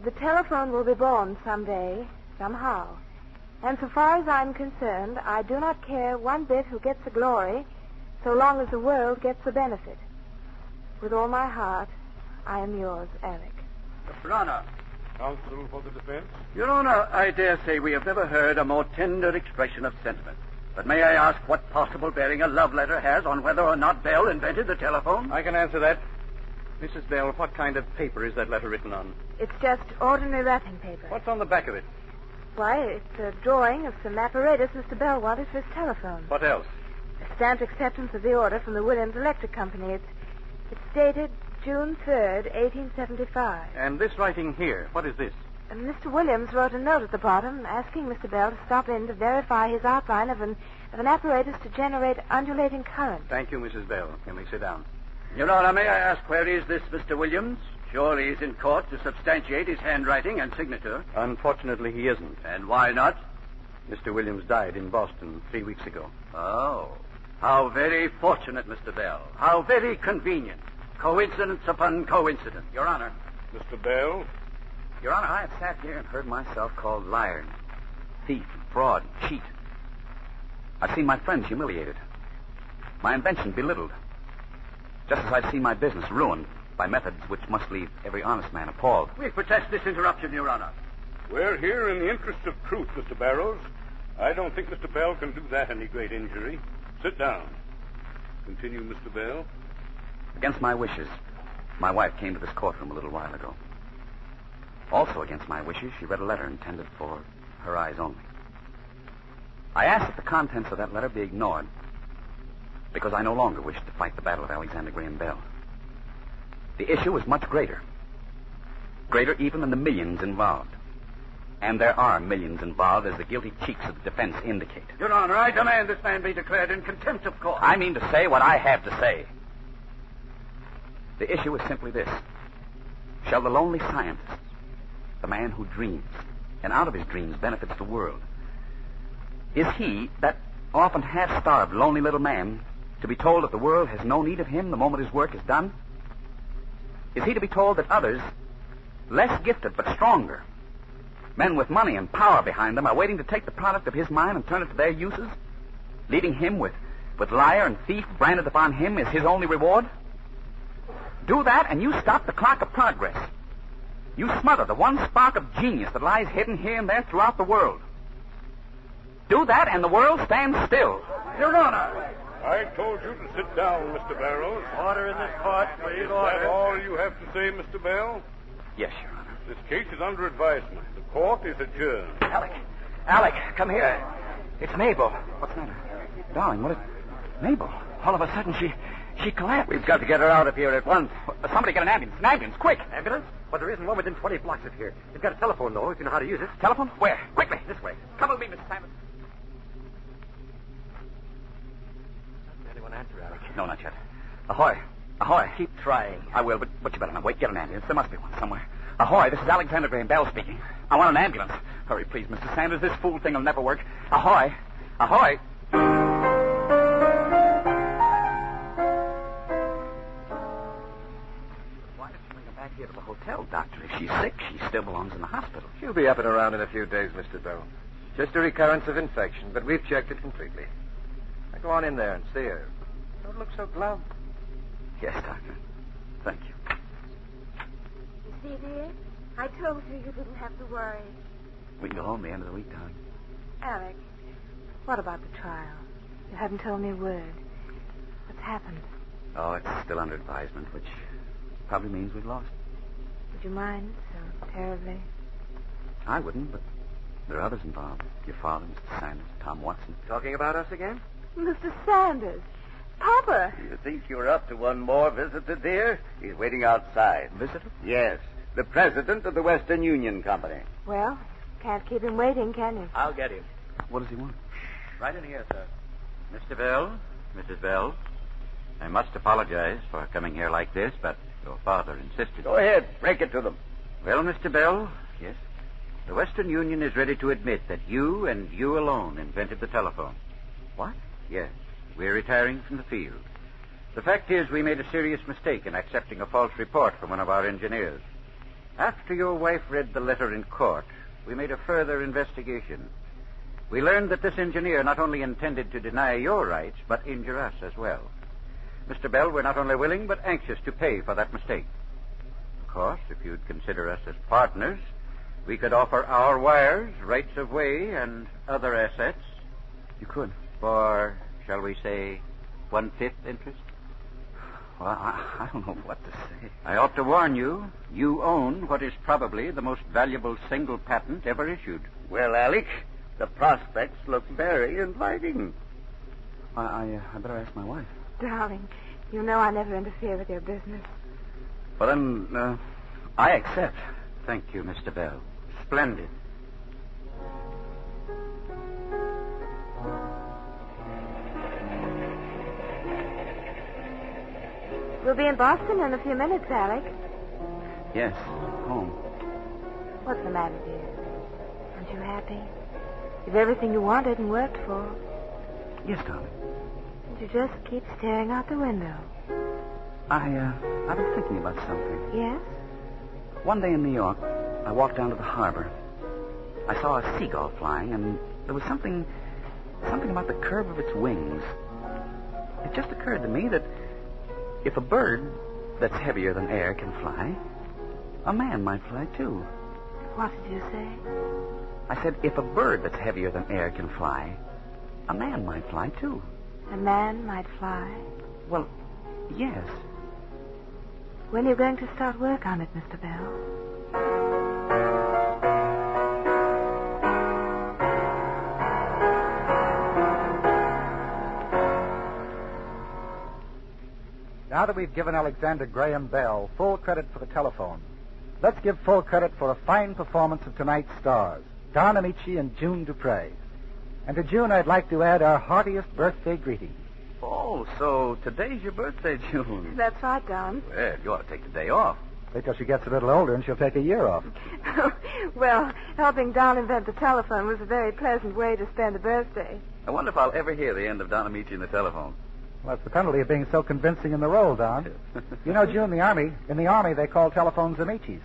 The telephone will be born someday, somehow. And so far as I'm concerned, I do not care one bit who gets the glory, so long as the world gets the benefit. With all my heart, I am yours, Alec. Your Honor. Counsel for the defense. Your Honor, I dare say we have never heard a more tender expression of sentiment. But may I ask what possible bearing a love letter has on whether or not Bell invented the telephone? I can answer that. Mrs. Bell, what kind of paper is that letter written on? It's just ordinary wrapping paper. What's on the back of it? Why, it's a drawing of some apparatus Mr. Bell wanted for his telephone. What else? A stamped acceptance of the order from the Williams Electric Company. It's dated June 3rd, 1875. And this writing here, what is this? Mr. Williams wrote a note at the bottom asking Mr. Bell to stop in to verify his outline of an apparatus to generate undulating current. Thank you, Mrs. Bell. You may sit down. Your Honor, may I ask where is this Mr. Williams? Surely he's in court to substantiate his handwriting and signature. Unfortunately, he isn't. And why not? Mr. Williams died in Boston 3 weeks ago. Oh. How very fortunate, Mr. Bell. How very convenient. Coincidence upon coincidence. Your Honor. Mr. Bell? Your Honor, I have sat here and heard myself called liar, thief, fraud, cheat. I've seen my friends humiliated, my invention belittled, just as I've seen my business ruined by methods which must leave every honest man appalled. We protest this interruption, Your Honor. We're here in the interest of truth, Mr. Barrows. I don't think Mr. Bell can do that any great injury. Sit down. Continue, Mr. Bell. Against my wishes, my wife came to this courtroom a little while ago. Also against my wishes, she read a letter intended for her eyes only. I asked that the contents of that letter be ignored because I no longer wished to fight the battle of Alexander Graham Bell. The issue is much greater. Greater even than the millions involved. And there are millions involved, as the guilty cheeks of the defense indicate. Your Honor, I demand this man be declared in contempt of court. I mean to say what I have to say. The issue is simply this. Shall the lonely scientist, the man who dreams, and out of his dreams benefits the world, is he, that often half-starved, lonely little man, to be told that the world has no need of him the moment his work is done? Is he to be told that others, less gifted but stronger, men with money and power behind them, are waiting to take the product of his mind and turn it to their uses, leaving him with liar and thief branded upon him as his only reward? Do that, and you stop the clock of progress. You smother the one spark of genius that lies hidden here and there throughout the world. Do that, and the world stands still. Your Honor! I told you to sit down, Mr. Barrows. Order in this court, please. Is that all you have to say, Mr. Bell? Yes, Your Honor. This case is under advisement. The court is adjourned. Alec, come here. It's Mabel. What's the matter? Darling, what is... Mabel. All of a sudden, she collapsed. We've got to get her out of here at once. Somebody get an ambulance. An ambulance, quick. Ambulance? But there isn't one within 20 blocks of here. You've got a telephone, though, if you know how to use it. Telephone? Where? Quickly. This way. Come with me, Mr. Simon. Doesn't anyone answer, Alec? No, not yet. Ahoy. Ahoy. Keep trying. I will, but you better not wait. Get an ambulance. There must be one somewhere. Ahoy, this is Alexander Graham Bell speaking. I want an ambulance. Hurry, please, Mr. Sanders. This fool thing will never work. Ahoy. Ahoy. Why did you bring her back here to the hotel, Doctor? If she's sick, she still belongs in the hospital. She'll be up and around in a few days, Mr. Bell. Just a recurrence of infection, but we've checked it completely. Now go on in there and see her. Don't look so glum. Yes, Doctor. Thank you. You see, dear? I told you you didn't have to worry. We can go home the end of the week, darling. Alec, what about the trial? You haven't told me a word. What's happened? Oh, it's still under advisement, which probably means we've lost. Would you mind so terribly? I wouldn't, but there are others involved. Your father, Mr. Sanders, Tom Watson. Talking about us again? Mr. Sanders. Papa. You think you're up to one more visitor, dear? He's waiting outside. Visitor? Yes. The president of the Western Union Company. Well, can't keep him waiting, can you? I'll get him. What does he want? Right in here, sir. Mr. Bell, Mrs. Bell, I must apologize for coming here like this, but your father insisted. Go ahead. Break it to them. Well, Mr. Bell, Yes? the Western Union is ready to admit that you and you alone invented the telephone. What? Yes. We're retiring from the field. The fact is, we made a serious mistake in accepting a false report from one of our engineers. After your wife read the letter in court, we made a further investigation. We learned that this engineer not only intended to deny your rights, but injure us as well. Mr. Bell, we're not only willing, but anxious to pay for that mistake. Of course, if you'd consider us as partners, we could offer our wires, rights of way, and other assets. You could. For, shall we say, 1/5 interest? Well, I don't know what to say. I ought to warn you, you own what is probably the most valuable single patent ever issued. Well, Alec, the prospects look very inviting. I better ask my wife. Darling, you know I never interfere with your business. Well, then, I accept. Thank you, Mr. Bell. Splendid. We'll be in Boston in a few minutes, Alec. Yes, home. What's the matter, dear? Aren't you happy? You've everything you wanted and worked for. Yes, darling. And you just keep staring out the window. I've been thinking about something. Yes? One day in New York, I walked down to the harbor. I saw a seagull flying, and there was something something about the curve of its wings. It just occurred to me that if a bird that's heavier than air can fly, a man might fly too. What did you say? I said, if a bird that's heavier than air can fly, a man might fly too. A man might fly? Well, yes. When are you going to start work on it, Mr. Bell? Now that we've given Alexander Graham Bell full credit for the telephone, let's give full credit for a fine performance of tonight's stars, Don Amici and June Dupre. And to June, I'd like to add our heartiest birthday greetings. Oh, so today's your birthday, June. That's right, Don. Well, you ought to take the day off. Wait till she gets a little older and she'll take a year off. Well, helping Don invent the telephone was a very pleasant way to spend a birthday. I wonder if I'll ever hear the end of Don Amici and the telephone. Well, that's the penalty of being so convincing in the role, Don. You know, June, in the Army, they call telephones Amicis.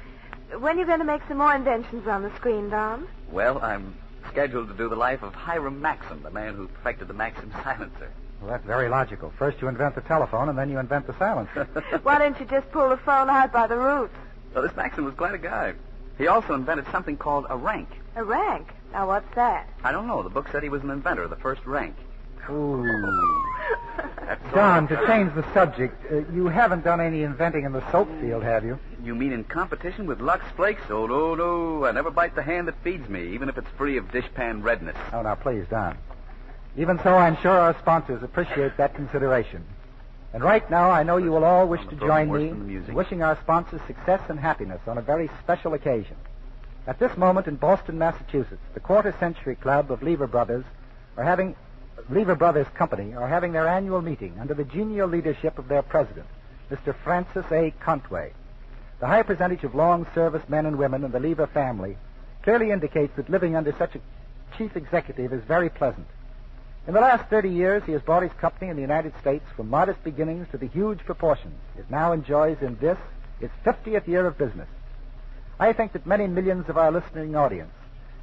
When are you going to make some more inventions on the screen, Don? Well, I'm scheduled to do the life of Hiram Maxim, the man who perfected the Maxim silencer. Well, that's very logical. First you invent the telephone, and then you invent the silencer. Why don't you just pull the phone out by the roots? Well, this Maxim was quite a guy. He also invented something called a rank. A rank? Now, what's that? I don't know. The book said he was an inventor of the first rank. Ooh. That's Don, to change the subject, you haven't done any inventing in the soap field, have you? You mean in competition with Lux Flakes? Oh, no. I never bite the hand that feeds me, even if it's free of dishpan redness. Oh, now, please, Don. Even so, I'm sure our sponsors appreciate that consideration. And right now, I know you will all wish to join me in wishing our sponsors success and happiness on a very special occasion. At this moment in Boston, Massachusetts, the Quarter Century Club of Lever Brothers Company are having their annual meeting under the genial leadership of their president, Mr. Francis A. Contway. The high percentage of long-service men and women in the Lever family clearly indicates that living under such a chief executive is very pleasant. In the last 30 years, he has brought his company in the United States from modest beginnings to the huge proportions it now enjoys in this, its 50th year of business. I think that many millions of our listening audience,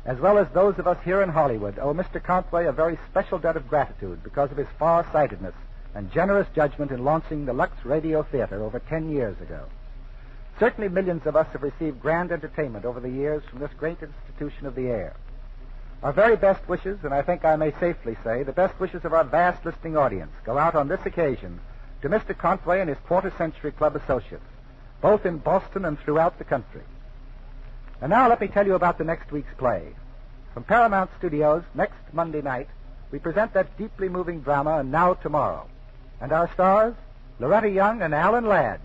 as well as those of us here in Hollywood, owe Mr. Contway a very special debt of gratitude because of his far-sightedness and generous judgment in launching the Lux Radio Theater over 10 years ago. Certainly millions of us have received grand entertainment over the years from this great institution of the air. Our very best wishes, and I think I may safely say the best wishes of our vast listening audience, go out on this occasion to Mr. Contway and his Quarter Century Club associates, both in Boston and throughout the country. And now let me tell you about the next week's play. From Paramount Studios, next Monday night, we present that deeply moving drama, And Now Tomorrow. And our stars, Loretta Young and Alan Ladd.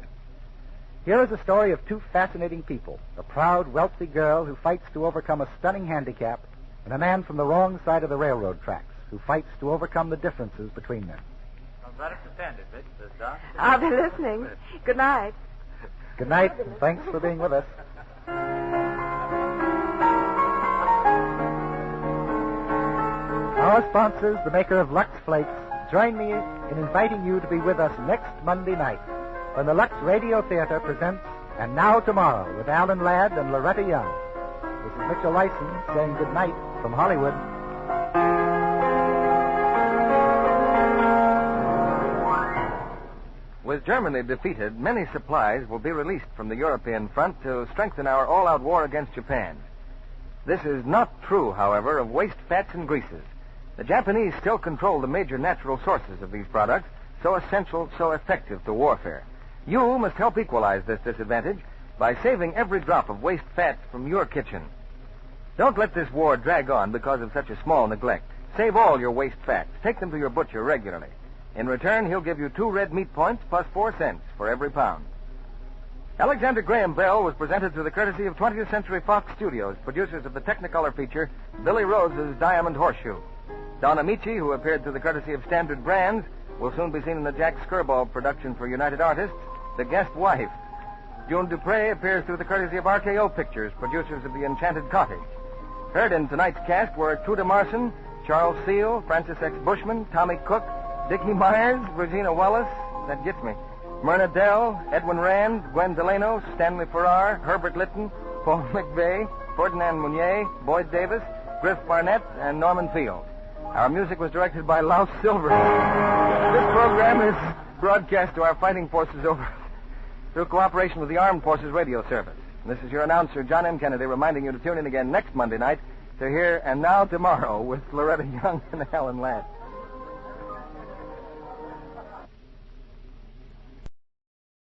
Here is a story of two fascinating people, a proud, wealthy girl who fights to overcome a stunning handicap, and a man from the wrong side of the railroad tracks who fights to overcome the differences between them. Sounds right up to standard, Miss Don. I'll be listening. Good night. Good night, and thanks for being with us. Our sponsors, the maker of Lux Flakes, join me in inviting you to be with us next Monday night when the Lux Radio Theater presents And Now Tomorrow with Alan Ladd and Loretta Young. This is Mitchell Lyson saying good night from Hollywood. With Germany defeated, many supplies will be released from the European front to strengthen our all-out war against Japan. This is not true, however, of waste fats and greases. The Japanese still control the major natural sources of these products, so essential, so effective to warfare. You must help equalize this disadvantage by saving every drop of waste fats from your kitchen. Don't let this war drag on because of such a small neglect. Save all your waste fats. Take them to your butcher regularly. In return, he'll give you 2 red meat points plus 4 cents for every pound. Alexander Graham Bell was presented through the courtesy of 20th Century Fox Studios, producers of the Technicolor feature Billy Rose's Diamond Horseshoe. Don Amici, who appeared through the courtesy of Standard Brands, will soon be seen in the Jack Skirball production for United Artists, The Guest Wife. June Dupre appears through the courtesy of RKO Pictures, producers of The Enchanted Cottage. Heard in tonight's cast were Truda Marson, Charles Seal, Francis X. Bushman, Tommy Cook, Dickie Myers, Regina Wallace, that gets me, Myrna Dell, Edwin Rand, Gwen Delano, Stanley Farrar, Herbert Litton, Paul McVeigh, Ferdinand Mounier, Boyd Davis, Griff Barnett, and Norman Field. Our music was directed by Louse Silver. This program is broadcast to our fighting forces over through cooperation with the Armed Forces Radio Service. And this is your announcer, John M. Kennedy, reminding you to tune in again next Monday night to hear And Now Tomorrow with Loretta Young and Alan Ladd.